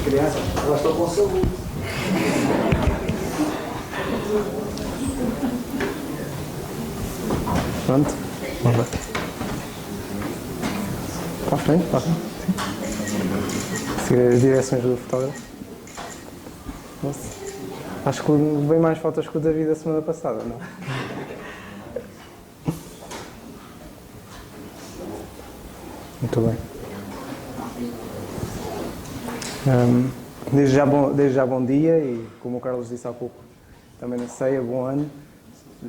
crianças, elas estão com saúde. Pronto, vamos lá. Para a frente, para a frente. Seguir as direções do fotógrafo. Nossa. Acho que levei mais fotos que o David da semana passada, não? Muito bem. Desde já bom dia e, como o Carlos disse há pouco, também na ceia, bom ano.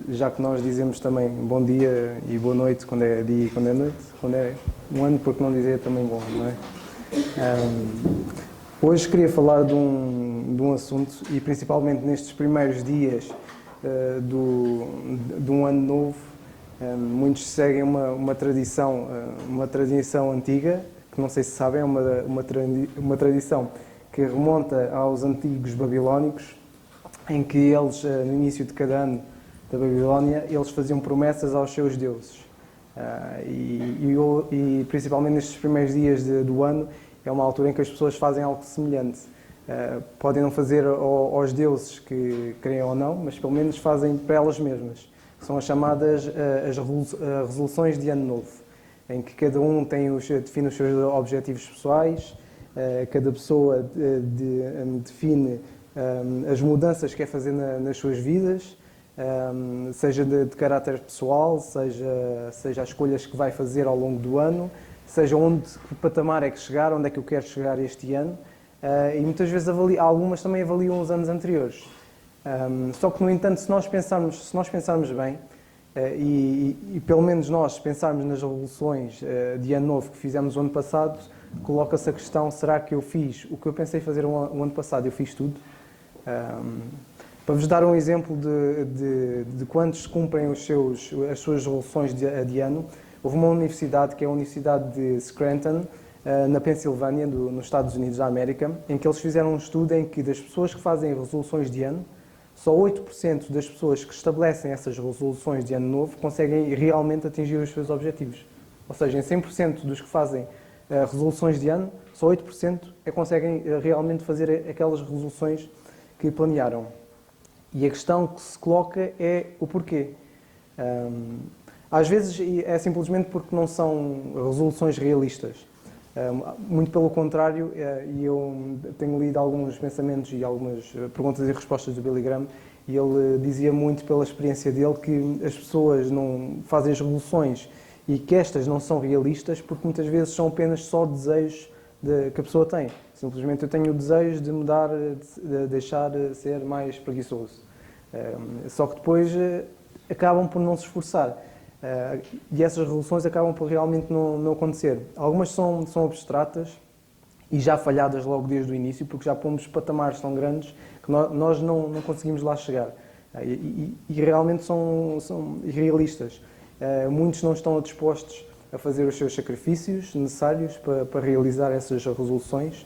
Já que nós dizemos também bom dia e boa noite quando é dia e quando é noite, quando é um ano, porque não dizer também bom, não é? Hoje queria falar de um assunto, e principalmente nestes primeiros dias de um ano novo, muitos seguem uma tradição antiga, que não sei se sabem, é uma tradição que remonta aos antigos babilónicos, em que eles, no início de cada ano da Babilónia, eles faziam promessas aos seus deuses. E principalmente nestes primeiros dias do ano, é uma altura em que as pessoas fazem algo semelhante. Podem não fazer aos deuses que creem ou não, mas pelo menos fazem para elas mesmas. São as chamadas as resoluções de ano novo, em que cada um define os seus objetivos pessoais, cada pessoa define as mudanças que quer fazer nas suas vidas, seja de caráter pessoal, seja as escolhas que vai fazer ao longo do ano, seja que patamar é que chegar, onde é que eu quero chegar este ano, e muitas vezes algumas também avaliam os anos anteriores. Só que, no entanto, se nós pensarmos bem, e pelo menos nós pensarmos nas resoluções de ano novo que fizemos o ano passado, coloca-se a questão: será que eu fiz o que eu pensei fazer o ano passado? Eu fiz tudo? Para vos dar um exemplo de quantos cumprem as suas resoluções de ano, houve uma universidade, que é a Universidade de Scranton, na Pensilvânia, nos Estados Unidos da América, em que eles fizeram um estudo em que, das pessoas que fazem resoluções de ano, só 8% das pessoas que estabelecem essas resoluções de ano novo conseguem realmente atingir os seus objetivos. Ou seja, em 100% dos que fazem resoluções de ano, só 8% conseguem realmente fazer aquelas resoluções que planearam. E a questão que se coloca é o porquê. Às vezes é simplesmente porque não são resoluções realistas. Muito pelo contrário, e eu tenho lido alguns pensamentos e algumas perguntas e respostas do Billy Graham, e ele dizia muito pela experiência dele que as pessoas não fazem as resoluções e que estas não são realistas porque muitas vezes são apenas só desejos que a pessoa tem. Simplesmente eu tenho o desejo de mudar, de deixar de ser mais preguiçoso. Só que depois acabam por não se esforçar. E essas resoluções acabam por realmente não acontecer. Algumas são abstratas e já falhadas logo desde o início, porque já pomos patamares tão grandes que nós não conseguimos lá chegar. E realmente são irrealistas. Muitos não estão dispostos a fazer os seus sacrifícios necessários para realizar essas resoluções.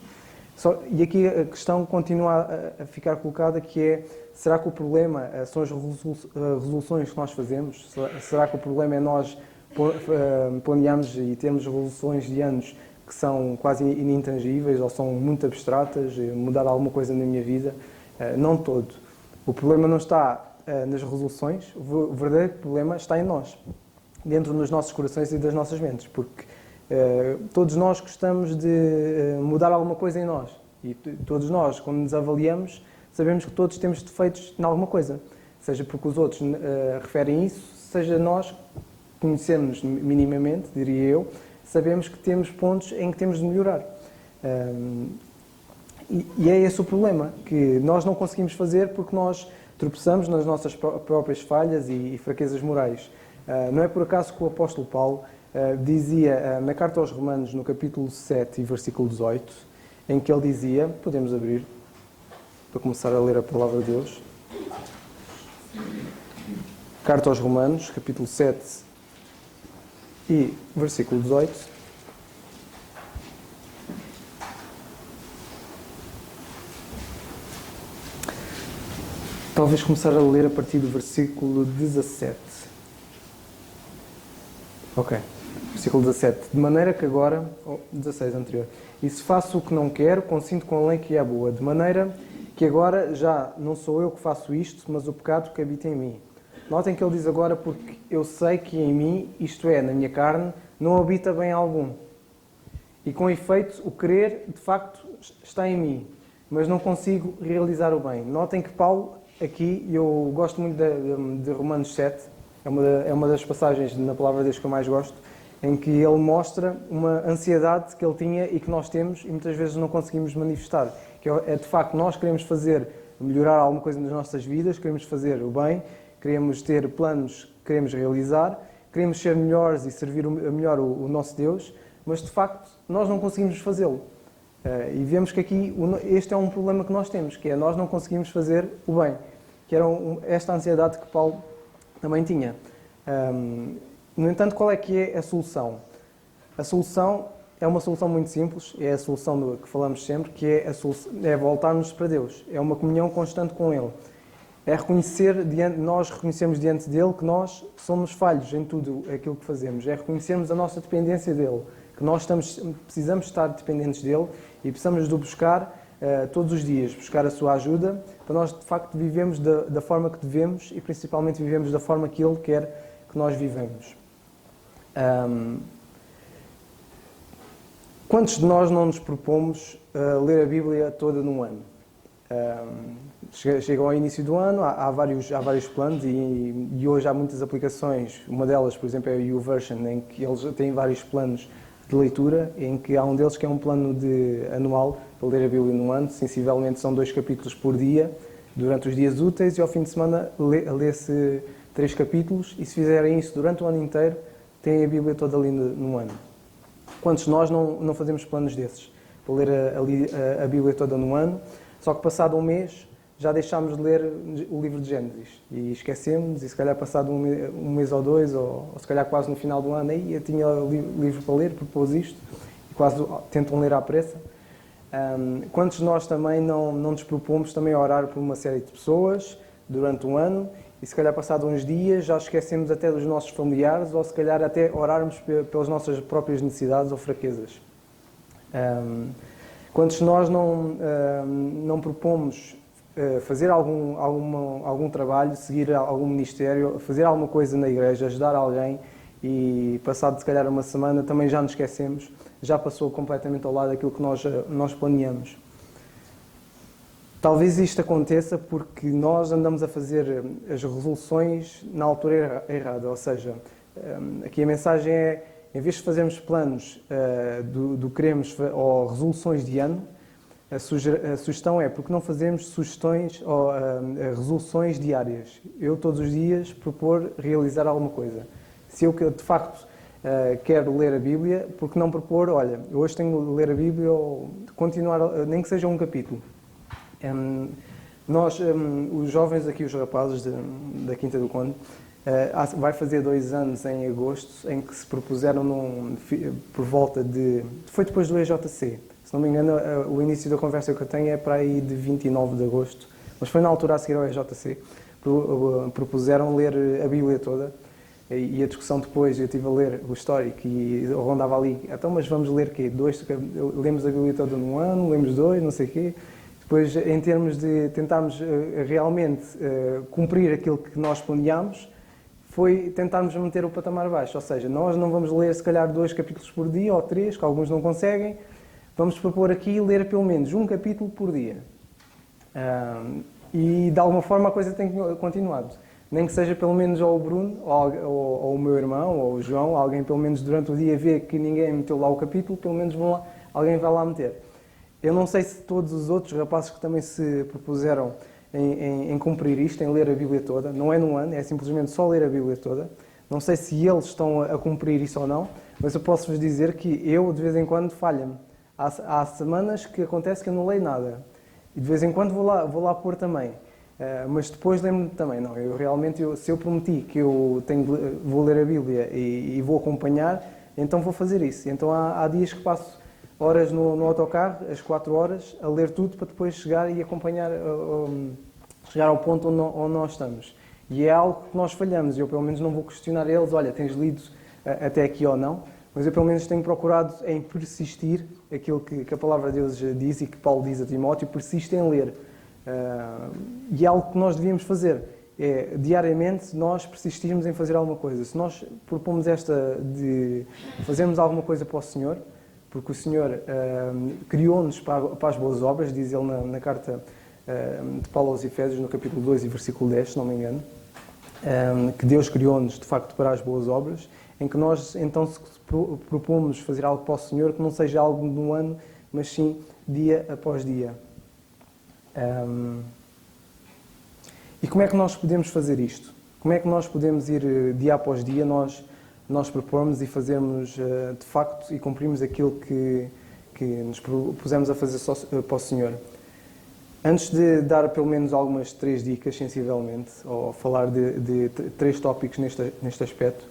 E aqui a questão continua a ficar colocada, que é: será que o problema são as resoluções que nós fazemos? Será que o problema é nós planearmos e termos resoluções de anos que são quase inintangíveis ou são muito abstratas, mudar alguma coisa na minha vida? Não todo. O problema não está nas resoluções, o verdadeiro problema está em nós, dentro dos nossos corações e das nossas mentes, porque todos nós gostamos de mudar alguma coisa em nós, e todos nós, quando nos avaliamos, sabemos que todos temos defeitos em alguma coisa, seja porque os outros referem isso, seja nós conhecemos minimamente, diria eu, sabemos que temos pontos em que temos de melhorar. E é esse o problema, que nós não conseguimos fazer porque nós tropeçamos nas nossas próprias falhas e fraquezas morais. Não é por acaso que o apóstolo Paulo dizia na carta aos Romanos, no capítulo 7 e versículo 18, em que ele dizia, podemos abrir para começar a ler a palavra de Deus. Carta aos Romanos, capítulo 7 e versículo 18. Talvez começar a ler a partir do versículo 17. Ok. versículo 17. De maneira que agora, 16 anterior, e se faço o que não quero, consinto com a lei que é boa, de maneira que agora já não sou eu que faço isto, mas o pecado que habita em mim. Notem que ele diz agora, porque eu sei que em mim, isto é, na minha carne, não habita bem algum. E com efeito, o querer, de facto, está em mim, mas não consigo realizar o bem. Notem que Paulo, aqui, eu gosto muito de Romanos 7, é uma das passagens na Palavra de Deus que eu mais gosto, em que ele mostra uma ansiedade que ele tinha e que nós temos e muitas vezes não conseguimos manifestar. Que é, de facto, nós queremos melhorar alguma coisa nas nossas vidas, queremos fazer o bem, queremos ter planos que queremos realizar, queremos ser melhores e servir melhor o nosso Deus, mas, de facto, nós não conseguimos fazê-lo. E vemos que aqui este é um problema que nós temos, que é nós não conseguimos fazer o bem, que era esta ansiedade que Paulo também tinha. No entanto, qual é que é a solução? A solução é uma solução muito simples, é a solução que falamos sempre, que é voltarmos para Deus. É uma comunhão constante com Ele. É nós reconhecermos diante dEle que nós somos falhos em tudo aquilo que fazemos. É reconhecermos a nossa dependência dEle, que nós precisamos estar dependentes dEle e precisamos de o buscar todos os dias, buscar a sua ajuda, para nós, de facto, vivemos da forma que devemos e, principalmente, vivemos da forma que Ele quer que nós vivemos. Quantos de nós não nos propomos ler a Bíblia toda num ano? Chega ao início do ano, há vários planos e hoje há muitas aplicações. Uma delas, por exemplo, é a YouVersion, em que eles têm vários planos de leitura, em que há um deles que é um plano anual para ler a Bíblia num ano. Sensivelmente são 2 capítulos por dia, durante os dias úteis, e ao fim de semana lê-se 3 capítulos, e se fizerem isso durante o ano inteiro, têm a Bíblia toda ali num ano. Quantos de nós não fazemos planos desses? Para ler a Bíblia toda num ano, só que passado um mês já deixámos de ler o livro de Gênesis e esquecemos, e se calhar passado um mês ou 2, ou se calhar quase no final do ano, aí eu tinha livro para ler, propôs isto, e quase tentam ler à pressa. Quantos de nós também não nos propomos também a orar por uma série de pessoas durante um ano, e se calhar passado uns dias já esquecemos até dos nossos familiares, ou se calhar até orarmos pelas nossas próprias necessidades ou fraquezas. Quantos de nós não propomos fazer algum trabalho, seguir algum ministério, fazer alguma coisa na igreja, ajudar alguém, e passado se calhar uma semana também já nos esquecemos, já passou completamente ao lado daquilo que nós planeamos. Talvez isto aconteça porque nós andamos a fazer as resoluções na altura errada, ou seja, aqui a mensagem é, em vez de fazermos planos do que queremos ou resoluções de ano, a sugestão é porque não fazemos sugestões ou resoluções diárias. Eu todos os dias propor realizar alguma coisa. Se eu de facto quero ler a Bíblia, porque não propor, olha, hoje tenho de ler a Bíblia ou continuar, nem que seja um capítulo. Os jovens aqui, os rapazes da Quinta do Conde, vai fazer 2 anos em agosto, em que se propuseram por volta de... Foi depois do EJC. Se não me engano, o início da conversa que eu tenho é para aí de 29 de agosto, mas foi na altura a seguir ao EJC. Propuseram ler a Bíblia toda, e a discussão depois, eu estive a ler o histórico e rondava ali, então, mas vamos ler o quê? Lemos a Bíblia toda num ano, lemos 2, não sei o quê. Depois, em termos de tentarmos realmente cumprir aquilo que nós planeámos, foi tentarmos manter o patamar baixo. Ou seja, nós não vamos ler, se calhar, 2 capítulos por dia, ou 3, que alguns não conseguem. Vamos propor aqui ler pelo menos um capítulo por dia. E, de alguma forma, a coisa tem continuado. Nem que seja pelo menos ou o Bruno, ou o meu irmão, ou o João, alguém pelo menos durante o dia vê que ninguém meteu lá o capítulo, pelo menos alguém vai lá meter. Eu não sei se todos os outros rapazes que também se propuseram em cumprir isto, em ler a Bíblia toda, não é num ano, é simplesmente só ler a Bíblia toda. Não sei se eles estão a cumprir isso ou não, mas eu posso-vos dizer que eu, de vez em quando, falha-me. Há semanas que acontece que eu não leio nada. E de vez em quando vou lá pôr também. Mas depois lembro-me também, não, se eu prometi que vou ler a Bíblia e vou acompanhar, então vou fazer isso. Então há dias que passo horas no autocarro, às 4 horas, a ler tudo para depois chegar e acompanhar, chegar ao ponto onde nós estamos. E é algo que nós falhamos, eu pelo menos não vou questionar eles, olha, tens lido até aqui ou não, mas eu pelo menos tenho procurado em persistir, aquilo que a palavra de Deus diz e que Paulo diz a Timóteo, persiste em ler. E é algo que nós devíamos fazer, é diariamente nós persistirmos em fazer alguma coisa. Se nós propomos esta de fazermos alguma coisa para o Senhor, porque o Senhor criou-nos para as boas obras, diz ele na carta de Paulo aos Efésios, no capítulo 2 e versículo 10, se não me engano, que Deus criou-nos de facto para as boas obras, em que nós então se propomos fazer algo para o Senhor, que não seja algo no ano, mas sim dia após dia. E como é que nós podemos fazer isto? Como é que nós podemos ir dia após dia, nós propomos e fazermos de facto e cumprimos aquilo que nos propusemos a fazer só para o Senhor? Antes de dar pelo menos algumas 3 dicas, sensivelmente, ou falar de 3 tópicos neste aspecto,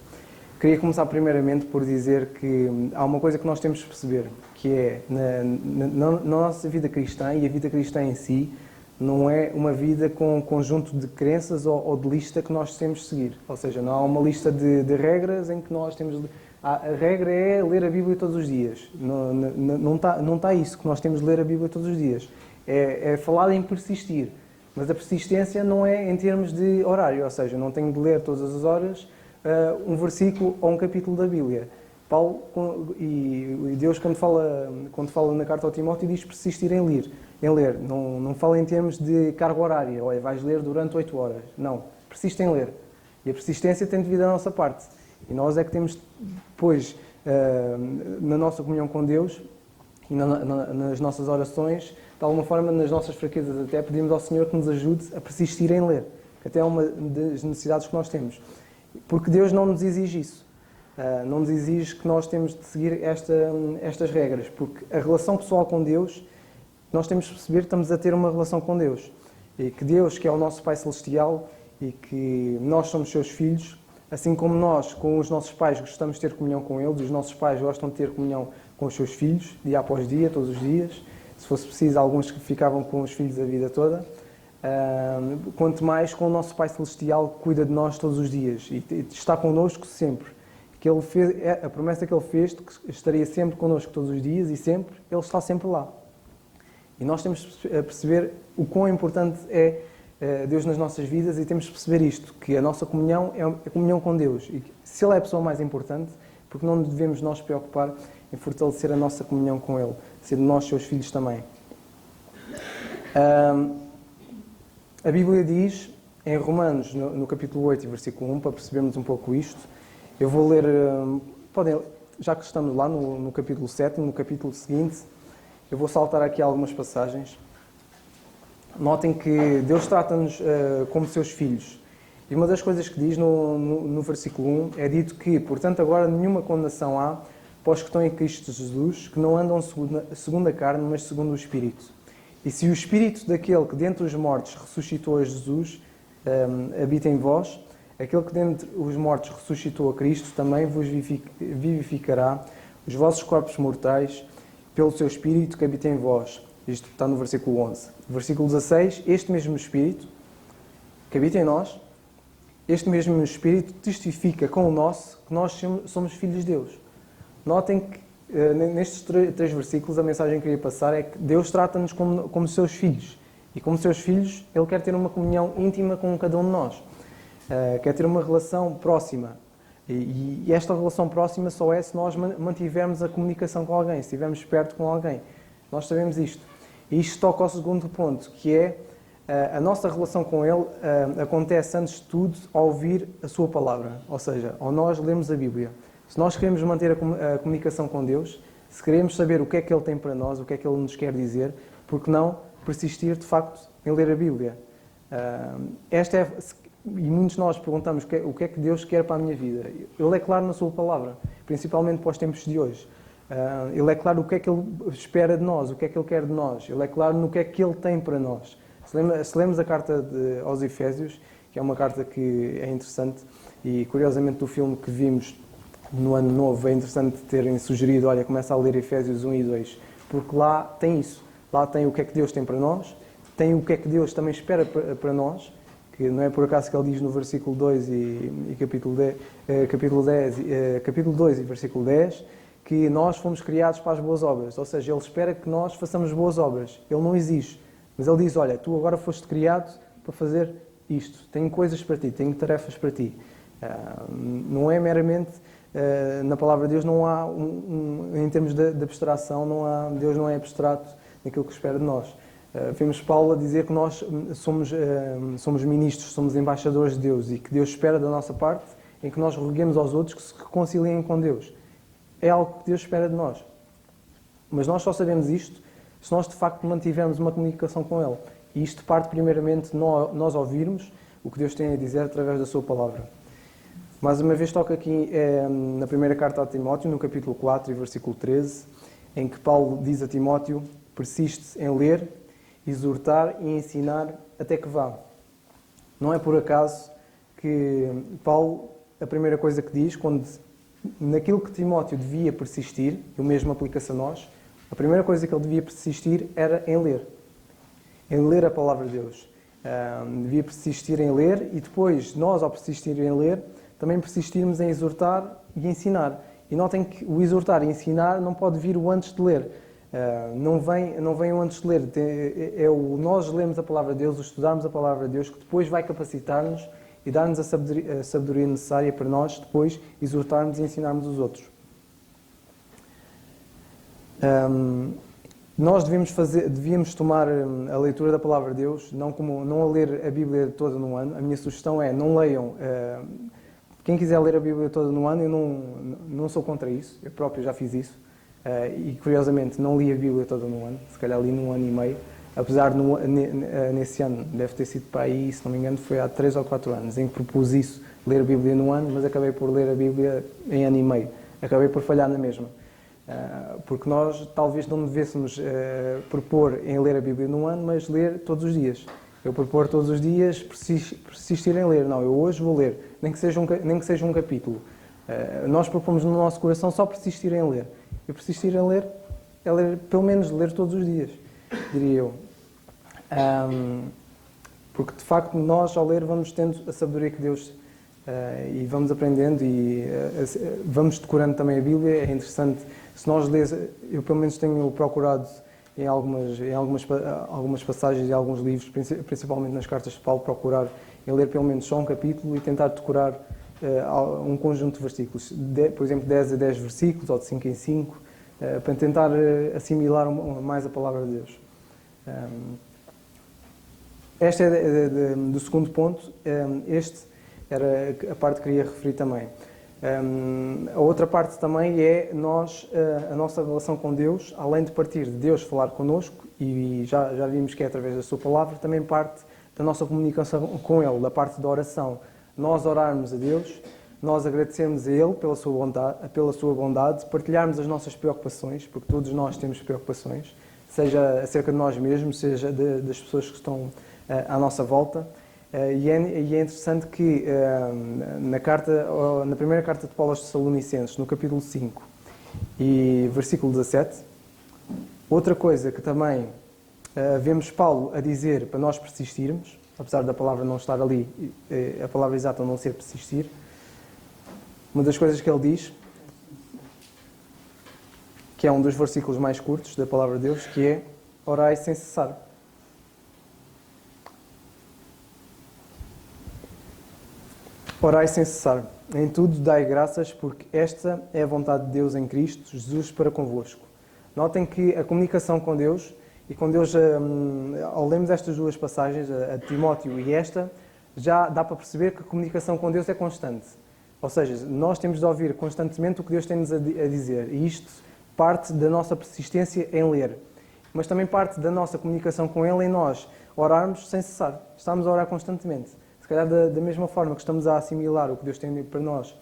queria começar primeiramente por dizer que há uma coisa que nós temos de perceber, que é, na nossa vida cristã, e a vida cristã em si, não é uma vida com um conjunto de crenças ou de lista que nós temos de seguir. Ou seja, não há uma lista de regras em que nós temos... A regra é ler a Bíblia todos os dias. Não está isso, que nós temos de ler a Bíblia todos os dias. É falar em persistir. Mas a persistência não é em termos de horário, ou seja, não tenho de ler todas as horas um versículo ou um capítulo da Bíblia. Paulo e Deus, quando fala na carta ao Timóteo, diz persistir em ler. Não fala em termos de carga horária, ou vais ler durante 8 horas. Não, persiste em ler. E a persistência tem de vir da nossa parte. E nós é que temos, depois, na nossa comunhão com Deus e nas nossas orações, de alguma forma, nas nossas fraquezas até, pedimos ao Senhor que nos ajude a persistir em ler. Que até é uma das necessidades que nós temos. Porque Deus não nos exige isso. Não nos exige que nós temos de seguir estas regras. Porque a relação pessoal com Deus, nós temos de perceber que estamos a ter uma relação com Deus. E que Deus, que é o nosso Pai Celestial, e que nós somos seus filhos, assim como nós, com os nossos pais, gostamos de ter comunhão com eles, os nossos pais gostam de ter comunhão com os seus filhos, dia após dia, todos os dias. Se fosse preciso, alguns que ficavam com os filhos a vida toda. Quanto mais com o nosso Pai Celestial, que cuida de nós todos os dias e está connosco sempre. Que ele fez, a promessa que Ele fez, que estaria sempre connosco todos os dias e sempre, Ele está sempre lá. E nós temos de perceber o quão importante é Deus nas nossas vidas e temos de perceber isto, que a nossa comunhão é a comunhão com Deus. E se Ele é a pessoa mais importante, porque não devemos nós preocupar em fortalecer a nossa comunhão com Ele, ser nós seus filhos também. A Bíblia diz, em Romanos, no capítulo 8 e versículo 1, para percebermos um pouco isto, eu vou ler, já que estamos lá no capítulo 7, no capítulo seguinte, eu vou saltar aqui algumas passagens. Notem que Deus trata-nos como seus filhos. E uma das coisas que diz no versículo 1 é dito que, portanto, agora nenhuma condenação há para os que estão em Cristo Jesus, que não andam segundo a carne, mas segundo o Espírito. E se o Espírito daquele que dentre os mortos ressuscitou a Jesus habita em vós, aquele que dentre os mortos ressuscitou a Cristo também vos vivificará os vossos corpos mortais pelo seu Espírito que habita em vós. Isto está no versículo 11. Versículo 16, este mesmo Espírito que habita em nós, este mesmo Espírito testifica com o nosso que nós somos filhos de Deus. Notem que nestes 3 versículos a mensagem que eu queria passar é que Deus trata-nos como seus filhos. E como seus filhos, Ele quer ter uma comunhão íntima com cada um de nós. Quer ter uma relação próxima. E esta relação próxima só é se nós mantivermos a comunicação com alguém, se estivermos perto com alguém. Nós sabemos isto. E isto toca ao segundo ponto, que é a nossa relação com Ele acontece antes de tudo ao ouvir a Sua Palavra. Ou seja, ao nós lermos a Bíblia. Se nós queremos manter a comunicação com Deus, se queremos saber o que é que Ele tem para nós, o que é que Ele nos quer dizer, por que não persistir, de facto, em ler a Bíblia? E muitos de nós perguntamos o que é que Deus quer para a minha vida. Ele é claro na Sua Palavra, principalmente para os tempos de hoje. Ele é claro o que é que Ele espera de nós, o que é que Ele quer de nós. Ele é claro no que é que Ele tem para nós. Se lemos a carta aos Efésios, que é uma carta que é interessante, e curiosamente do filme que vimos no Ano Novo, é interessante terem sugerido, olha, começa a ler Efésios 1 e 2, porque lá tem isso. Lá tem o que é que Deus tem para nós, tem o que é que Deus também espera para nós, porque não é por acaso que ele diz no versículo 2 e capítulo 2 e versículo 10, que nós fomos criados para as boas obras, ou seja, Ele espera que nós façamos boas obras. Ele não exige, mas Ele diz, olha, tu agora foste criado para fazer isto, tenho coisas para ti, tenho tarefas para ti. Não é meramente, na palavra de Deus não há, em termos de abstração, Deus não é abstrato naquilo que espera de nós. Vemos Paulo a dizer que nós somos ministros, somos embaixadores de Deus e que Deus espera da nossa parte em que nós roguemos aos outros que se reconciliem com Deus. É algo que Deus espera de nós. Mas nós só sabemos isto se nós de facto mantivermos uma comunicação com Ele. E isto parte primeiramente de nós ouvirmos o que Deus tem a dizer através da sua palavra. Mais uma vez toca aqui na primeira carta a Timóteo, no capítulo 4 e versículo 13, em que Paulo diz a Timóteo, persiste em ler, exortar e ensinar até que vá. Não é por acaso que Paulo, a primeira coisa que diz, naquilo que Timóteo devia persistir, e o mesmo aplica-se a nós, a primeira coisa que ele devia persistir era em ler a palavra de Deus. Devia persistir em ler e depois, nós ao persistir em ler, também persistirmos em exortar e ensinar. E notem que o exortar e ensinar não pode vir o antes de ler. Não vem o antes de ler. Nós lemos a palavra de Deus, o estudarmos a palavra de Deus, que depois vai capacitar-nos e dar-nos a sabedoria necessária para nós depois exortarmos e ensinarmos os outros. Nós devíamos tomar a leitura da palavra de Deus, não a ler a Bíblia toda no ano. A minha sugestão é, não leiam. Quem quiser ler a Bíblia toda no ano, eu não sou contra isso, eu próprio já fiz isso. E curiosamente não li a Bíblia toda no ano, se calhar li num ano e meio. Apesar de nesse ano, deve ter sido para aí, se não me engano, foi há 3 ou 4 anos, em que propus isso, ler a Bíblia num ano, mas acabei por ler a Bíblia em ano e meio. Acabei por falhar na mesma. Porque nós talvez não devêssemos propor em ler a Bíblia num ano, mas ler todos os dias. Eu propor todos os dias persistir em ler. Não, eu hoje vou ler, nem que seja um capítulo. Nós propomos no nosso coração só persistir em ler. E persistir em ler é ler, pelo menos ler todos os dias, diria eu. Porque de facto nós ao ler vamos tendo a sabedoria que Deus e vamos aprendendo e vamos decorando também a Bíblia. É interessante, se nós lês, eu pelo menos tenho procurado em algumas passagens e alguns livros, principalmente nas cartas de Paulo, procurar em ler pelo menos só um capítulo e tentar decorar um conjunto de versículos, por exemplo 10 a 10 versículos ou de 5 em 5, para tentar assimilar mais a palavra de Deus. Esta é do segundo ponto. Este era a parte que queria referir também. A outra parte também é a nossa relação com Deus, além de partir de Deus falar connosco, e já vimos que é através da sua palavra, também parte da nossa comunicação com Ele, da parte da oração. Nós orarmos a Deus, nós agradecermos a Ele pela sua bondade, partilharmos as nossas preocupações, porque todos nós temos preocupações, seja acerca de nós mesmos, seja das pessoas que estão à nossa volta. E é interessante que na primeira carta de Paulo aos Tessalonicenses, no capítulo 5 e versículo 17, outra coisa que também vemos Paulo a dizer para nós persistirmos, apesar da palavra não estar ali, a palavra exata não ser persistir, uma das coisas que ele diz, que é um dos versículos mais curtos da palavra de Deus, que é orai sem cessar. Orai sem cessar. Em tudo dai graças, porque esta é a vontade de Deus em Cristo Jesus para convosco. Notem que a comunicação com Deus, e com Deus, ao lermos estas duas passagens, a de Timóteo e esta, já dá para perceber que a comunicação com Deus é constante. Ou seja, nós temos de ouvir constantemente o que Deus tem-nos a dizer. E isto parte da nossa persistência em ler. Mas também parte da nossa comunicação com Ele em nós orarmos sem cessar. Estamos a orar constantemente. Se calhar da mesma forma que estamos a assimilar o que Deus tem para nós,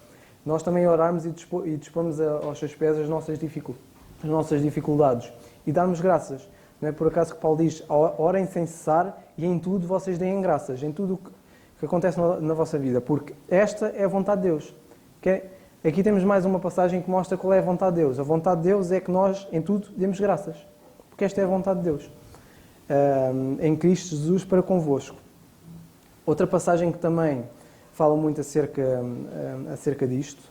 nós também orarmos e dispormos aos seus pés as nossas dificuldades e darmos graças. Não é por acaso que Paulo diz, orem sem cessar e em tudo vocês deem graças, em tudo o que acontece na vossa vida, porque esta é a vontade de Deus. Aqui temos mais uma passagem que mostra qual é a vontade de Deus. A vontade de Deus é que nós, em tudo, demos graças, porque esta é a vontade de Deus. Em Cristo Jesus para convosco. Outra passagem que também fala muito acerca disto,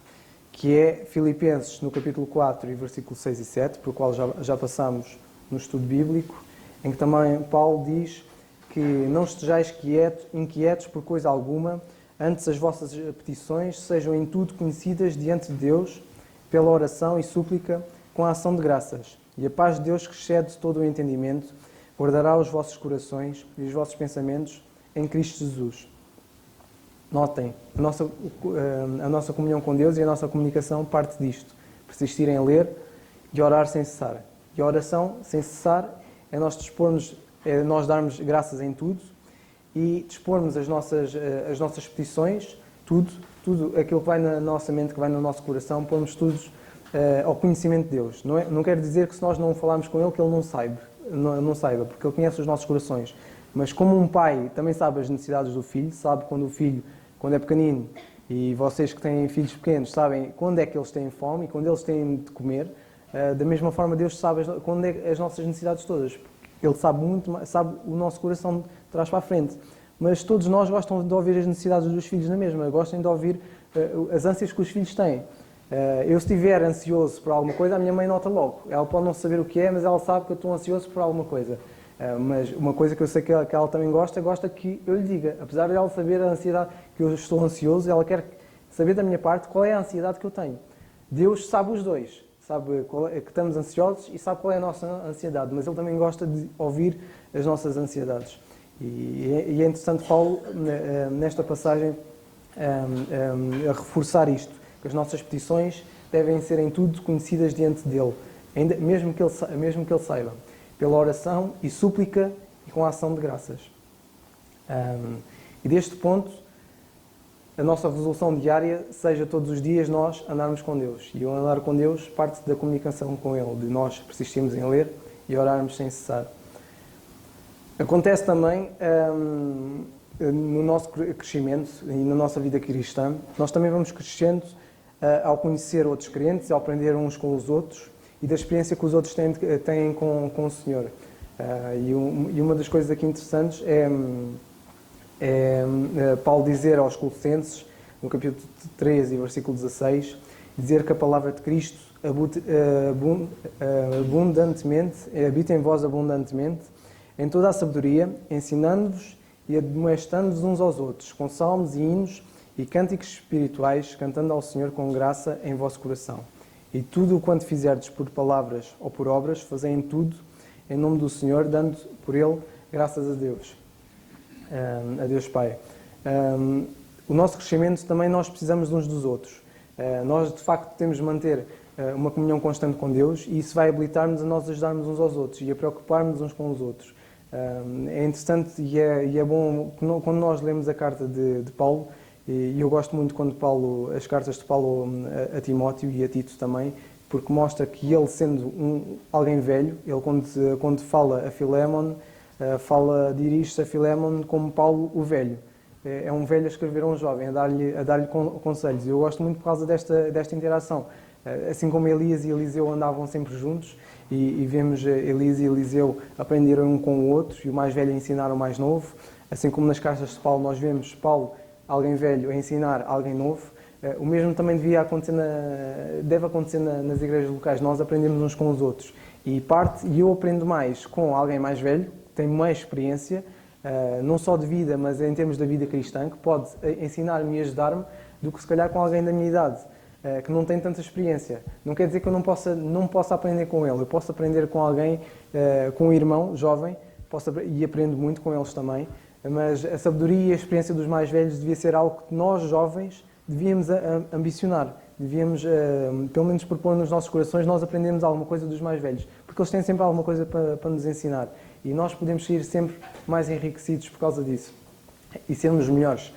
que é Filipenses, no capítulo 4, e versículo 6 e 7, por qual já passámos no estudo bíblico, em que também Paulo diz que não estejais inquietos por coisa alguma, antes as vossas petições sejam em tudo conhecidas diante de Deus, pela oração e súplica, com a ação de graças. E a paz de Deus, que excede todo o entendimento, guardará os vossos corações e os vossos pensamentos em Cristo Jesus. Notem, a nossa comunhão com Deus e a nossa comunicação parte disto. Persistir em ler e orar sem cessar. E a oração sem cessar é nós darmos graças em tudo e dispormos as nossas petições, tudo aquilo que vai na nossa mente, que vai no nosso coração, pormos tudo ao conhecimento de Deus. Não quer dizer que se nós não falarmos com Ele, que Ele não saiba, porque Ele conhece os nossos corações. Mas como um pai também sabe as necessidades do filho, sabe quando o filho, quando é pequenino, e vocês que têm filhos pequenos sabem quando é que eles têm fome e quando eles têm de comer, da mesma forma Deus sabe quando é as nossas necessidades todas. Ele sabe sabe o nosso coração de trás para a frente. Mas todos nós gostamos de ouvir as necessidades dos filhos na mesma, gostam de ouvir as ânsias que os filhos têm. Eu, se estiver ansioso por alguma coisa, a minha mãe nota logo. Ela pode não saber o que é, mas ela sabe que eu estou ansioso por alguma coisa. Mas uma coisa que eu sei que ela também gosta que eu lhe diga. Apesar de ela saber a ansiedade que eu estou ansioso, ela quer saber da minha parte qual é a ansiedade que eu tenho. Deus sabe os dois. Sabe que estamos ansiosos e sabe qual é a nossa ansiedade, mas Ele também gosta de ouvir as nossas ansiedades. E é interessante Paulo, nesta passagem, a reforçar isto, que as nossas petições devem ser em tudo conhecidas diante dEle, mesmo que Ele saiba, pela oração e súplica e com a ação de graças. E deste ponto, a nossa resolução diária seja todos os dias nós andarmos com Deus. E o andar com Deus parte da comunicação com Ele, de nós persistirmos em ler e orarmos sem cessar. Acontece também no nosso crescimento e na nossa vida cristã, nós também vamos crescendo ao conhecer outros crentes, ao aprender uns com os outros e da experiência que os outros têm com o Senhor. E uma das coisas aqui interessantes é Paulo dizer aos Colossenses, no capítulo 3 e versículo 16, dizer que a palavra de Cristo habita em vós abundantemente, em toda a sabedoria, ensinando-vos e admoestando-vos uns aos outros, com salmos e hinos e cânticos espirituais, cantando ao Senhor com graça em vosso coração. E tudo o quanto fizerdes por palavras ou por obras, fazei em tudo, em nome do Senhor, dando por Ele graças a Deus. A Deus Pai. O nosso crescimento também nós precisamos uns dos outros. Nós, de facto, temos de manter uma comunhão constante com Deus e isso vai habilitar-nos a nós ajudarmos uns aos outros e a preocuparmos uns com os outros. É interessante e é bom quando nós lemos a carta de Paulo, e eu gosto muito quando as cartas de Paulo a Timóteo e a Tito também, porque mostra que ele, sendo alguém velho, ele quando fala a Filémon, dirige-se a Filémon como Paulo o velho. É um velho a escrever a um jovem, a dar-lhe conselhos. E eu gosto muito por causa desta interação. Assim como Elias e Eliseu andavam sempre juntos, e vemos Elias e Eliseu aprenderam um com o outro, e o mais velho a ensinar o mais novo. Assim como nas cartas de Paulo nós vemos Paulo, alguém velho, a ensinar alguém novo. O mesmo também deve acontecer nas igrejas locais. Nós aprendemos uns com os outros. E eu aprendo mais com alguém mais velho, tem mais experiência, não só de vida, mas em termos da vida cristã, que pode ensinar-me e ajudar-me, do que se calhar com alguém da minha idade, que não tem tanta experiência. Não quer dizer que eu não possa aprender com ele. Eu posso aprender com alguém, com um irmão jovem, e aprendo muito com eles também, mas a sabedoria e a experiência dos mais velhos devia ser algo que nós, jovens, devíamos ambicionar. Devíamos, pelo menos, propor nos nossos corações, nós aprendemos alguma coisa dos mais velhos, porque eles têm sempre alguma coisa para nos ensinar. E nós podemos sair sempre mais enriquecidos por causa disso. E sermos melhores.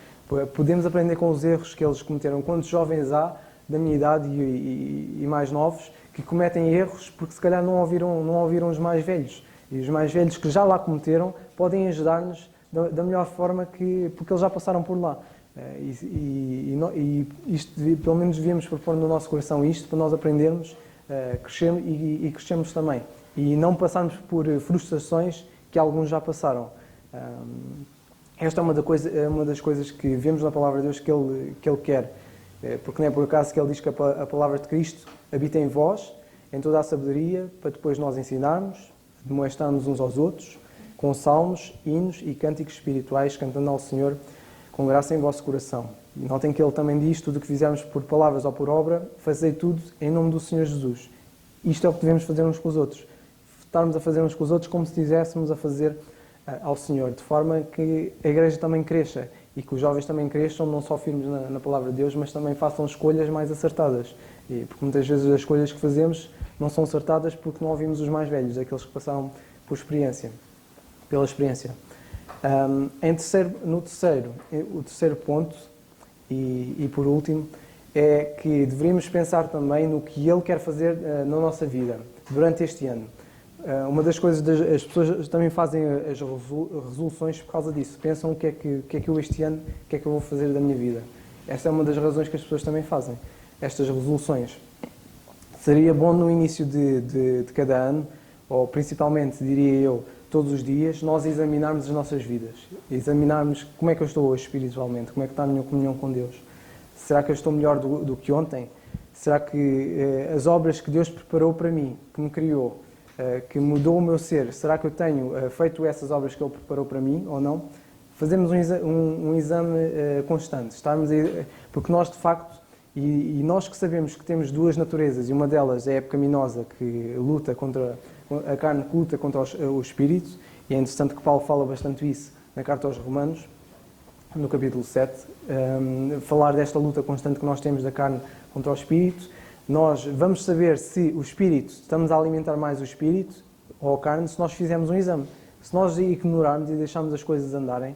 Podemos aprender com os erros que eles cometeram. Quantos jovens há, da minha idade e mais novos, que cometem erros porque se calhar não ouviram os mais velhos. E os mais velhos que já lá cometeram podem ajudar-nos da melhor forma, porque eles já passaram por lá. E isto, pelo menos devíamos propor no nosso coração isto, para nós aprendermos, crescermos e crescermos também. E não passarmos por frustrações que alguns já passaram. esta é uma das coisas que vemos na Palavra de Deus que Ele quer. Porque não é por acaso que Ele diz que a Palavra de Cristo habita em vós, em toda a sabedoria, para depois nós ensinarmos, demonstrarmos uns aos outros, com salmos, hinos e cânticos espirituais, cantando ao Senhor com graça em vosso coração. E notem que Ele também diz, tudo o que fizermos por palavras ou por obra, fazei tudo em nome do Senhor Jesus. Isto é o que devemos fazer uns com os outros. Estarmos a fazer uns com os outros como se estivéssemos a fazer ao Senhor, de forma que a Igreja também cresça e que os jovens também cresçam, não só firmes na Palavra de Deus, mas também façam escolhas mais acertadas. Porque muitas vezes as escolhas que fazemos não são acertadas porque não ouvimos os mais velhos, aqueles que passaram pela experiência. O terceiro ponto, e por último, é que deveríamos pensar também no que Ele quer fazer na nossa vida durante este ano. Uma das coisas, as pessoas também fazem as resoluções por causa disso. Pensam o que é que eu este ano, o que é que eu vou fazer da minha vida. Esta é uma das razões que as pessoas também fazem, estas resoluções. Seria bom no início de cada ano, ou principalmente, diria eu, todos os dias, nós examinarmos as nossas vidas. Examinarmos como é que eu estou hoje espiritualmente, como é que está a minha comunhão com Deus. Será que eu estou melhor do que ontem? Será que as obras que Deus preparou para mim, que me criou, que mudou o meu ser, será que eu tenho feito essas obras que Ele preparou para mim ou não? Fazemos um exame constante. Porque nós, de facto, e nós que sabemos que temos duas naturezas, e uma delas é a pecaminosa, que luta contra a carne, que luta contra o espírito, e é interessante que Paulo fala bastante isso na carta aos Romanos, no capítulo 7, falar desta luta constante que nós temos da carne contra o espírito. Nós vamos saber se o espírito, estamos a alimentar mais o espírito ou a carne, se nós fizermos um exame. Se nós ignorarmos e deixarmos as coisas andarem,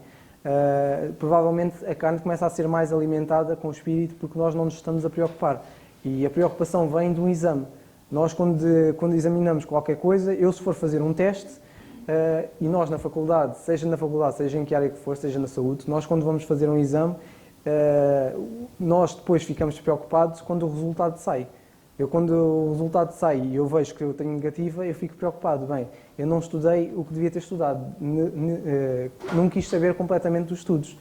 provavelmente a carne começa a ser mais alimentada com o espírito porque nós não nos estamos a preocupar. E a preocupação vem de um exame. Nós, quando examinamos qualquer coisa, eu se for fazer um teste, e nós na faculdade, seja em que área que for, seja na saúde, nós quando vamos fazer um exame, nós depois ficamos preocupados quando o resultado sai. Quando o resultado sai e eu vejo que eu tenho negativa, eu fico preocupado. Bem, eu não estudei o que devia ter estudado. Não quis saber completamente dos estudos.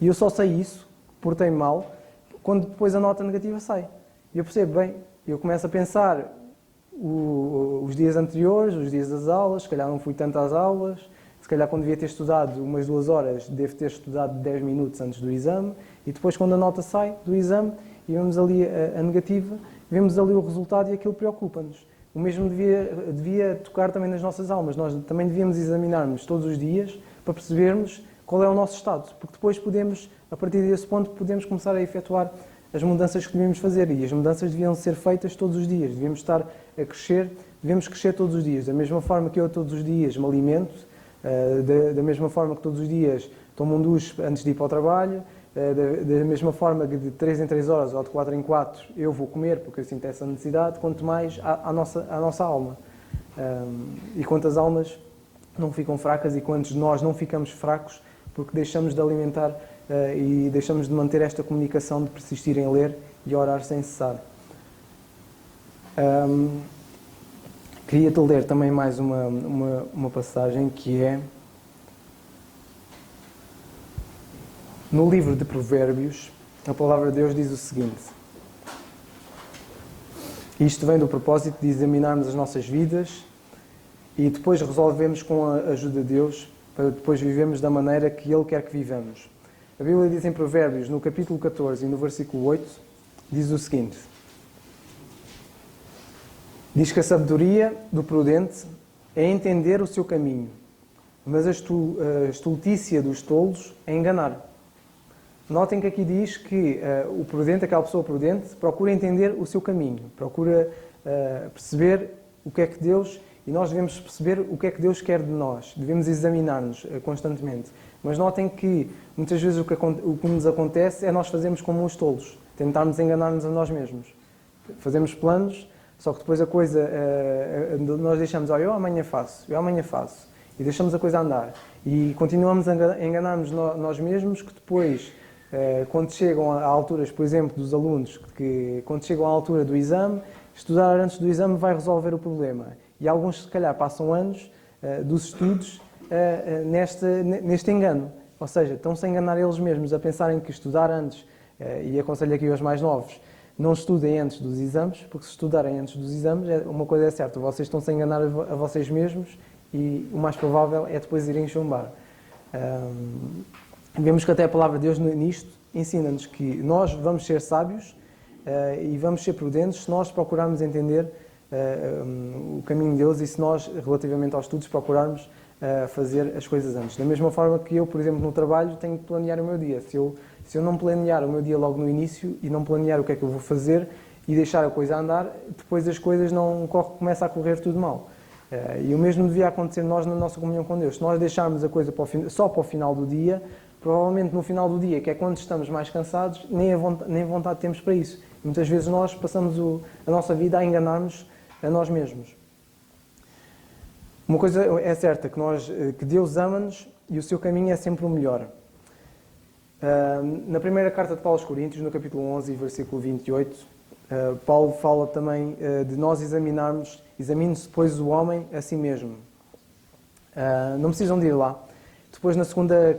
E eu só sei isso, portei mal, quando depois a nota negativa sai. E eu percebo, bem, eu começo a pensar os dias anteriores, os dias das aulas, se calhar não fui tanto às aulas, se calhar quando devia ter estudado umas 2 horas, devo ter estudado 10 minutos antes do exame, e depois quando a nota sai do exame e vemos ali a negativa, vemos ali o resultado e aquilo preocupa-nos. O mesmo devia tocar também nas nossas almas. Nós também devíamos examinar-nos todos os dias para percebermos qual é o nosso estado, porque depois podemos, a partir desse ponto, podemos começar a efetuar as mudanças que devemos fazer, e as mudanças deviam ser feitas todos os dias. Devíamos estar a crescer, devemos crescer todos os dias. Da mesma forma que eu todos os dias me alimento, da mesma forma que todos os dias tomo um duche antes de ir para o trabalho, da mesma forma que de 3 em 3 horas ou de 4 em 4 eu vou comer porque eu sinto essa necessidade, quanto mais à nossa alma. E quantas almas não ficam fracas e quantos de nós não ficamos fracos porque deixamos de alimentar e deixamos de manter esta comunicação, de persistir em ler e orar sem cessar. Queria-te ler também mais uma passagem que é no livro de Provérbios. A palavra de Deus diz o seguinte: isto vem do propósito de examinarmos as nossas vidas e depois resolvemos com a ajuda de Deus para depois vivermos da maneira que Ele quer que vivamos. A Bíblia diz em Provérbios, no capítulo 14 e no versículo 8, diz o seguinte: diz que a sabedoria do prudente é entender o seu caminho, mas a estultícia dos tolos é enganar. Notem que aqui diz que o prudente, aquela pessoa prudente, procura entender o seu caminho, procura perceber o que é que Deus, e nós devemos perceber o que é que Deus quer de nós, devemos examinar-nos constantemente. Mas notem que muitas vezes o que nos acontece é nós fazermos como os tolos, tentarmos enganar-nos a nós mesmos. Fazemos planos, só que depois a coisa, nós deixamos, eu amanhã faço, e deixamos a coisa andar. E continuamos a enganar-nos nós mesmos, que depois, quando chegam a alturas, por exemplo, dos alunos, que quando chegam à altura do exame, estudar antes do exame vai resolver o problema. E alguns, se calhar, passam anos dos estudos neste engano. Ou seja, estão-se a enganar eles mesmos, a pensarem que estudar antes, e aconselho aqui aos mais novos, não estudem antes dos exames, porque se estudarem antes dos exames, uma coisa é certa, vocês estão-se a enganar a vocês mesmos e o mais provável é depois irem chumbar. Vemos que até a palavra de Deus nisto ensina-nos que nós vamos ser sábios e vamos ser prudentes se nós procurarmos entender o caminho de Deus e se nós, relativamente aos estudos, procurarmos fazer as coisas antes. Da mesma forma que eu, por exemplo, no trabalho, tenho que planear o meu dia. Se eu não planear o meu dia logo no início e não planear o que é que eu vou fazer e deixar a coisa andar, depois as coisas começa a correr tudo mal. E o mesmo devia acontecer nós na nossa comunhão com Deus. Se nós deixarmos a coisa só para o final do dia, provavelmente no final do dia, que é quando estamos mais cansados, nem vontade temos para isso. E muitas vezes nós passamos a nossa vida a enganar-nos a nós mesmos. Uma coisa é certa, que Deus ama-nos e o seu caminho é sempre o melhor. Na primeira carta de Paulo aos Coríntios, no capítulo 11, versículo 28, Paulo fala também de nós examine-se, pois, o homem a si mesmo. Não precisam de ir lá. Depois na segunda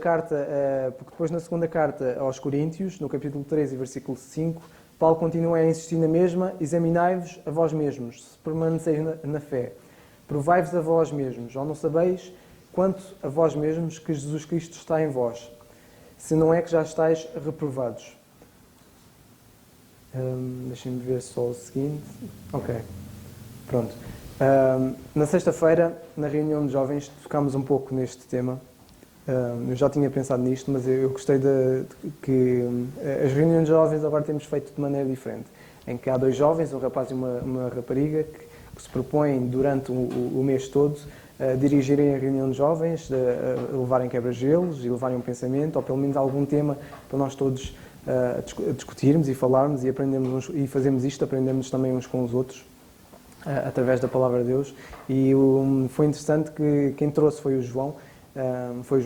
carta aos Coríntios, no capítulo 13, versículo 5, Paulo continua a insistir na mesma: examinai-vos a vós mesmos, se permaneceis na fé. Provai-vos a vós mesmos, ou não sabeis, quanto a vós mesmos, que Jesus Cristo está em vós, se não é que já estáis reprovados. Deixem-me ver só o seguinte. Ok, pronto. Na sexta-feira, na reunião de jovens, tocámos um pouco neste tema. Eu já tinha pensado nisto, mas eu gostei que as reuniões de jovens agora temos feito de maneira diferente, em que há dois jovens, um rapaz e uma rapariga, que se propõem durante o mês todo a dirigirem a reunião de jovens, a levarem quebra-gelos e levarem um pensamento, ou pelo menos algum tema para nós todos discutirmos e falarmos e aprendermos e fazemos isto, aprendemos também uns com os outros através da palavra de Deus. E foi interessante que quem trouxe foi o João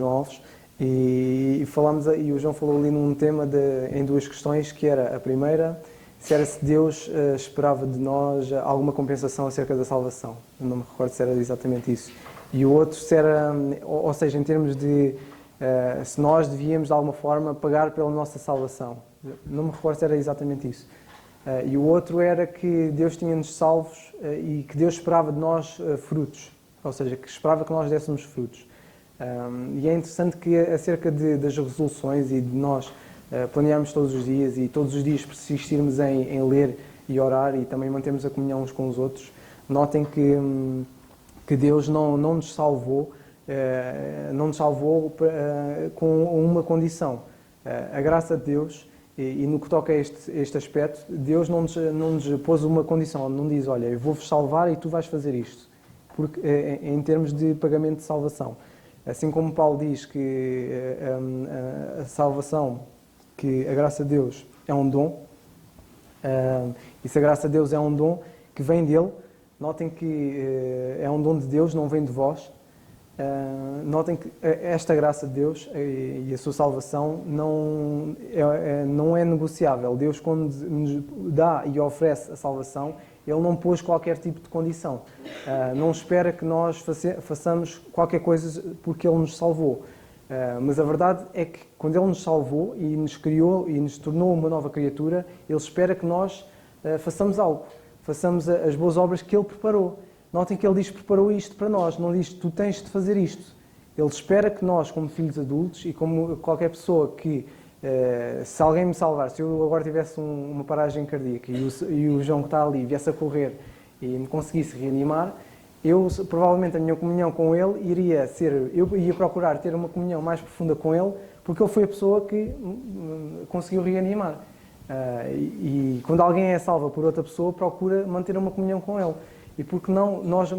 Alves, e o João falou ali num tema em duas questões, que era a primeira, se era se Deus esperava de nós alguma compensação acerca da salvação. Eu não me recordo se era exatamente isso. E o outro, se era, ou seja, em termos de se nós devíamos de alguma forma pagar pela nossa salvação. Não me recordo se era exatamente isso. E o outro era que Deus tinha-nos salvos e que Deus esperava de nós frutos, ou seja, que esperava que nós dessemos frutos. E é interessante que acerca das resoluções e de nós planearmos todos os dias e todos os dias persistirmos em ler e orar e também mantermos a comunhão uns com os outros, notem que Deus não nos salvou com uma condição. A graça de Deus, e no que toca a este aspecto, Deus não nos pôs uma condição, não diz: olha, eu vou-vos salvar e tu vais fazer isto, porque, em termos de pagamento de salvação. Assim como Paulo diz que a salvação, que a graça de Deus é um dom, e se a graça de Deus é um dom que vem dele, notem que é um dom de Deus, não vem de vós. Notem que esta graça de Deus e a sua salvação não é negociável. Deus, quando nos dá e oferece a salvação, Ele não pôs qualquer tipo de condição. Não espera que nós façamos qualquer coisa porque Ele nos salvou. Mas a verdade é que quando Ele nos salvou e nos criou e nos tornou uma nova criatura, Ele espera que nós façamos algo. Façamos as boas obras que Ele preparou. Notem que Ele diz que preparou isto para nós, não diz: tu tens de fazer isto. Ele espera que nós, como filhos adultos e como qualquer pessoa que, se alguém me salvar, se eu agora tivesse uma paragem cardíaca e o João que está ali viesse a correr e me conseguisse reanimar, provavelmente a minha comunhão com Ele eu ia procurar ter uma comunhão mais profunda com Ele, porque Ele foi a pessoa que conseguiu reanimar. E quando alguém é salvo por outra pessoa, procura manter uma comunhão com Ele. E porque não nós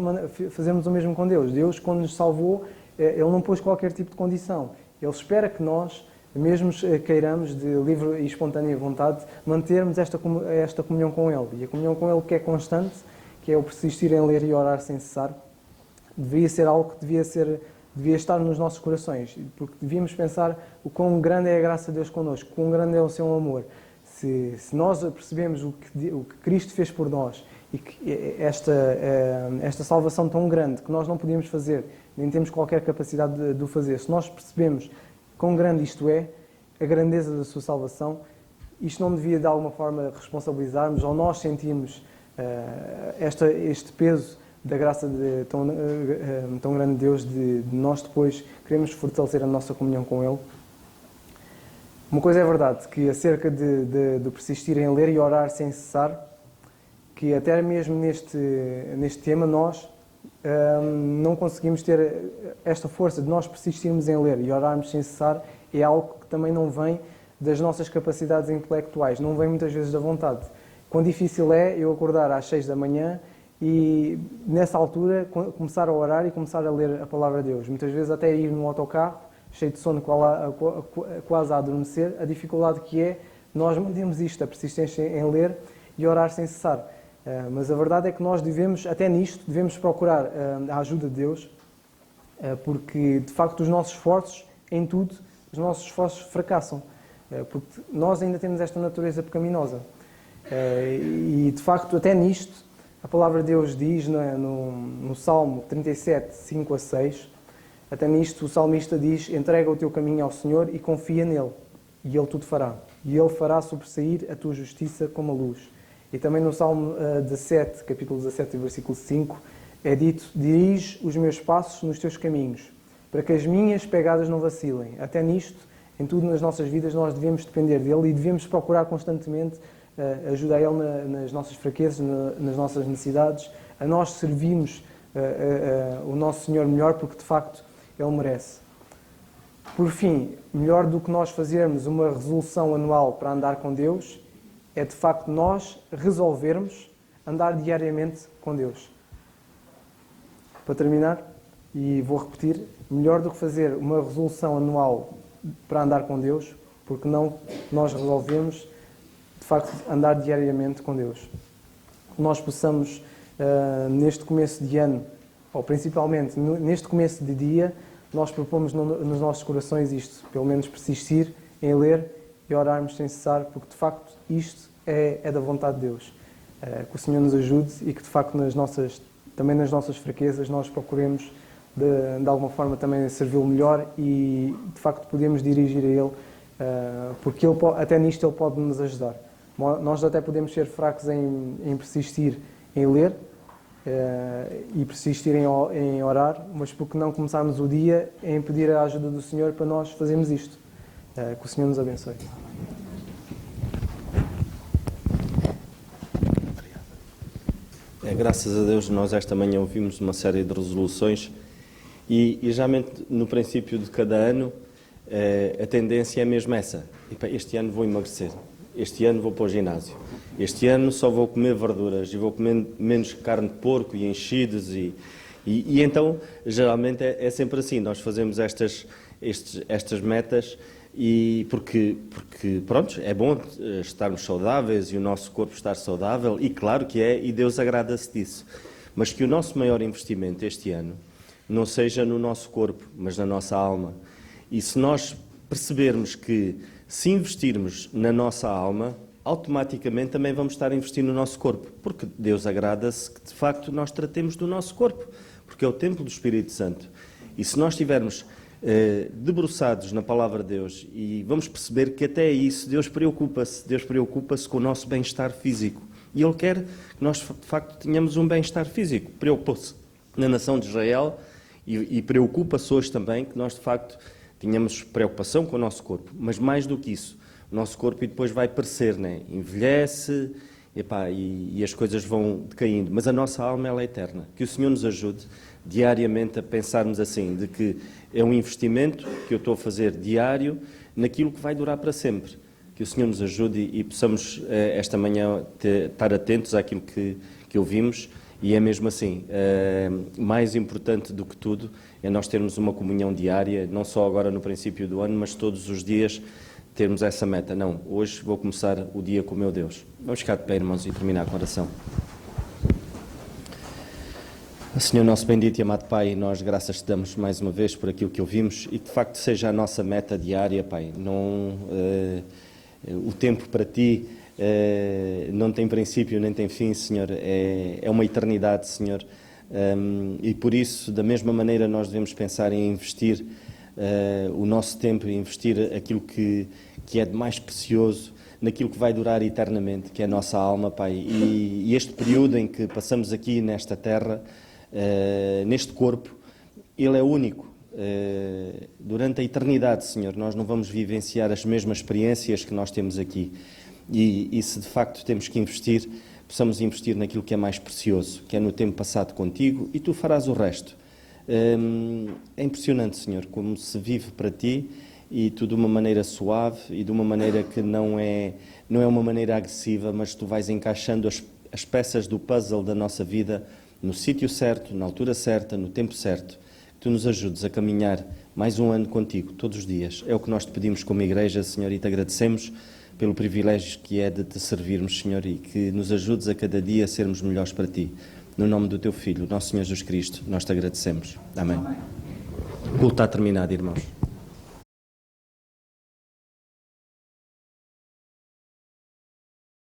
fazemos o mesmo com Deus? Deus, quando nos salvou, Ele não pôs qualquer tipo de condição. Ele espera que nós, mesmo queiramos, de livre e espontânea vontade, mantermos esta comunhão com Ele. E a comunhão com Ele, que é constante, que é o persistir em ler e orar sem cessar, devia ser algo que devia estar nos nossos corações. Porque devíamos pensar o quão grande é a graça de Deus connosco, quão grande é o seu amor. Se nós percebemos o que Cristo fez por nós, e que esta salvação tão grande que nós não podíamos fazer, nem temos qualquer capacidade de o fazer, se nós percebemos quão grande isto é, a grandeza da sua salvação. Isto não devia de alguma forma responsabilizarmos ou nós sentirmos este peso da graça de tão grande Deus, de nós depois queremos fortalecer a nossa comunhão com Ele. Uma coisa é verdade, que acerca de persistir em ler e orar sem cessar, que até mesmo neste tema nós não conseguimos ter esta força de nós persistirmos em ler e orarmos sem cessar, é algo que também não vem das nossas capacidades intelectuais, não vem muitas vezes da vontade. Quão difícil é eu acordar às 6 da manhã e nessa altura começar a orar e começar a ler a Palavra de Deus. Muitas vezes até ir no autocarro, cheio de sono, quase a adormecer, a dificuldade que é nós mantemos isto, a persistência em ler e orar sem cessar. Mas a verdade é que nós até nisto, devemos procurar a ajuda de Deus, porque de facto os nossos esforços, em tudo, os nossos esforços fracassam, porque nós ainda temos esta natureza pecaminosa. E de facto, até nisto, a Palavra de Deus diz no Salmo 37, 5 a 6, até nisto o salmista diz: entrega o teu caminho ao Senhor e confia nele, e Ele tudo fará. E Ele fará sobressair a tua justiça como a luz. E também no Salmo 17, capítulo 17, versículo 5, é dito: dirige os meus passos nos teus caminhos, para que as minhas pegadas não vacilem. Até nisto, em tudo nas nossas vidas, nós devemos depender dele e devemos procurar constantemente ajuda a Ele nas nossas fraquezas, nas nossas necessidades, a nós servirmos o nosso Senhor melhor, porque de facto Ele merece. Por fim, melhor do que nós fazermos uma resolução anual para andar com Deus, é de facto nós resolvermos andar diariamente com Deus. Para terminar, e vou repetir, melhor do que fazer uma resolução anual para andar com Deus, porque não nós resolvemos de facto andar diariamente com Deus. Nós possamos, neste começo de ano, ou principalmente neste começo de dia, nós propomos nos nossos corações isto, pelo menos persistir em ler e orarmos sem cessar, porque de facto isto é da vontade de Deus. Que o Senhor nos ajude e que de facto também nas nossas fraquezas nós procuremos de alguma forma também servi-lo melhor e de facto podemos dirigir a Ele, porque até nisto Ele pode nos ajudar. Nós até podemos ser fracos em persistir em ler e persistir em orar, mas porque não começarmos o dia em pedir a ajuda do Senhor para nós fazermos isto. Que o Senhor nos abençoe. Graças a Deus nós esta manhã ouvimos uma série de resoluções e geralmente no princípio de cada ano a tendência é mesmo essa: este ano vou emagrecer, este ano vou para o ginásio, este ano só vou comer verduras e vou comer menos carne de porco e enchidos e então geralmente é sempre assim, nós fazemos estas metas e porque pronto, é bom estarmos saudáveis e o nosso corpo estar saudável, e claro que é, e Deus agrada-se disso, mas que o nosso maior investimento este ano não seja no nosso corpo, mas na nossa alma. E se nós percebermos que se investirmos na nossa alma, automaticamente também vamos estar a investir no nosso corpo, porque Deus agrada-se que de facto nós tratemos do nosso corpo, porque é o templo do Espírito Santo. E se nós estivermos debruçados na Palavra de Deus e vamos perceber que até isso Deus preocupa-se com o nosso bem-estar físico. E Ele quer que nós de facto tenhamos um bem-estar físico. Preocupa-se na nação de Israel e preocupa-se hoje também que nós de facto tenhamos preocupação com o nosso corpo. Mas mais do que isso, o nosso corpo depois vai perecer, né? Envelhece e as coisas vão decaindo. Mas a nossa alma ela é eterna. Que o Senhor nos ajude diariamente a pensarmos assim, de que é um investimento que eu estou a fazer diário naquilo que vai durar para sempre. Que o Senhor nos ajude e possamos esta manhã estar atentos àquilo que ouvimos, e é mesmo assim, mais importante do que tudo é nós termos uma comunhão diária, não só agora no princípio do ano, mas todos os dias termos essa meta. Não, hoje vou começar o dia com o meu Deus. Vamos ficar de pé, irmãos, e terminar com a oração. Senhor nosso bendito e amado Pai, nós graças te damos mais uma vez por aquilo que ouvimos e que de facto seja a nossa meta diária, Pai. O tempo para Ti não tem princípio nem tem fim, Senhor, é uma eternidade, Senhor, e por isso, da mesma maneira, nós devemos pensar em investir o nosso tempo e investir aquilo que é de mais precioso, naquilo que vai durar eternamente, que é a nossa alma, Pai. E este período em que passamos aqui nesta terra, neste corpo, ele é único. Durante a eternidade, Senhor, nós não vamos vivenciar as mesmas experiências que nós temos aqui. E se de facto temos que investir, possamos investir naquilo que é mais precioso, que é no tempo passado contigo, e tu farás o resto. É impressionante, Senhor, como se vive para ti, e tu de uma maneira suave e de uma maneira que não é uma maneira agressiva, mas tu vais encaixando as peças do puzzle da nossa vida no sítio certo, na altura certa, no tempo certo. Que tu nos ajudes a caminhar mais um ano contigo, todos os dias. É o que nós te pedimos como igreja, Senhor, e te agradecemos pelo privilégio que é de te servirmos, Senhor, e que nos ajudes a cada dia a sermos melhores para ti. No nome do teu Filho, nosso Senhor Jesus Cristo, nós te agradecemos. Amém. O culto está terminado, irmãos.